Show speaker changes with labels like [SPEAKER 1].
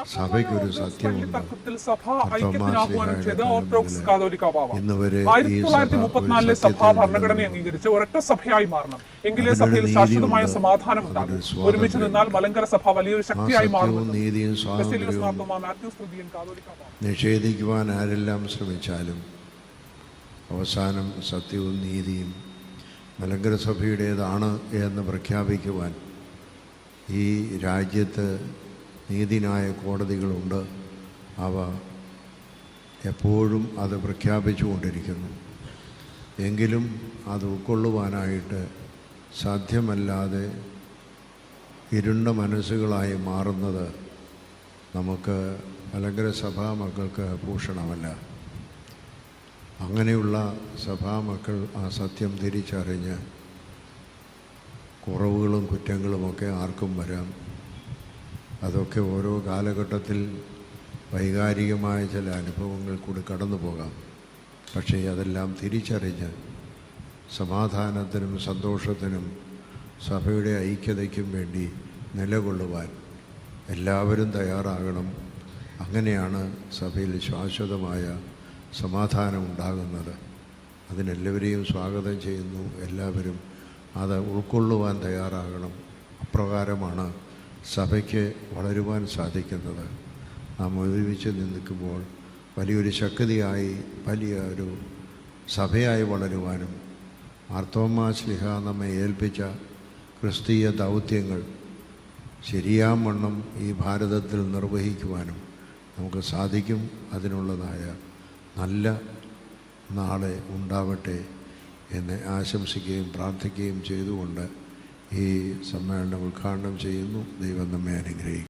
[SPEAKER 1] സഭയ്ക്കൊരു സത്യമുണ്ട്.
[SPEAKER 2] സഭാ ഐക്യത്തിന് ആഹ്വാനം ചെയ്ത ഓർത്തഡോക്സ് കാതോലിക്ക ബാവ
[SPEAKER 1] ഇന്നുവരെ
[SPEAKER 2] 1934 സഭാ ഭരണഘടന അംഗീകരിച്ച് ഒരൊറ്റ സഭയായി മാറണം. എങ്കിലേ സഭയിൽ ശാശ്വതമായ സമാധാനം ഉണ്ടാകും. ഒരുമിച്ച് നിന്നാൽ മലങ്കര സഭ വലിയൊരു ശക്തിയായി മാറും.
[SPEAKER 1] നിഷേധിക്കുവാൻ ആരെല്ലാം ശ്രമിച്ചാലും അവസാനം സത്യവും നീതിയും മലങ്കര സഭയുടേതാണ് എന്ന് പ്രഖ്യാപിക്കുവാൻ ഈ രാജ്യത്ത് നീതിന്യായ കോടതികളുണ്ട്. അവ എപ്പോഴും അത് പ്രഖ്യാപിച്ചുകൊണ്ടിരിക്കുന്നു. എങ്കിലും അത് ഉൾക്കൊള്ളുവാനായിട്ട് സാധ്യമല്ലാതെ ഇരുണ്ട മനസ്സുകളായി മാറുന്നത് നമുക്ക് മലങ്കര സഭാ മക്കൾക്ക് ഭൂഷണമല്ല. അങ്ങനെയുള്ള സഭാമക്കൾ ആ സത്യം തിരിച്ചറിഞ്ഞ് കുറവുകളും കുറ്റങ്ങളുമൊക്കെ ആർക്കും വരാം. അതൊക്കെ ഓരോ കാലഘട്ടത്തിൽ വൈകാരികമായ ചില അനുഭവങ്ങൾ കൂടി കടന്നു പോകാം. പക്ഷേ അതെല്ലാം തിരിച്ചറിഞ്ഞ് സമാധാനത്തിനും സന്തോഷത്തിനും സഭയുടെ ഐക്യതയ്ക്കും വേണ്ടി നിലകൊള്ളുവാൻ എല്ലാവരും തയ്യാറാകണം. അങ്ങനെയാണ് സഭയിൽ ശാശ്വതമായ സമാധാനം ഉണ്ടാകുന്നത്. അതിനെല്ലാവരെയും സ്വാഗതം ചെയ്യുന്നു. എല്ലാവരും അത് ഉൾക്കൊള്ളുവാൻ തയ്യാറാകണം. അപ്രകാരമാണ് സഭയ്ക്ക് വളരുവാൻ സാധിക്കുന്നത്. നാം ഒരുമിച്ച് നിൽക്കുമ്പോൾ വലിയൊരു ശക്തിയായി വലിയ ഒരു സഭയായി വളരുവാനും മാർത്തോമാ ശ്ലീഹ നമ്മെ ഏൽപ്പിച്ച ക്രിസ്തീയ ദൗത്യങ്ങൾ ശരിയാവണ്ണം ഈ ഭാരതത്തിൽ നിർവഹിക്കുവാനും നമുക്ക് സാധിക്കും. അതിനുള്ളതായ നല്ല നാളെ ഉണ്ടാവട്ടെ എന്ന് ആശംസിക്കുകയും പ്രാർത്ഥിക്കുകയും ചെയ്തുകൊണ്ട് ഈ സമ്മേളനം ഉദ്ഘാടനം ചെയ്യുന്നു. ദൈവം നമ്മെ അനുഗ്രഹിക്കും.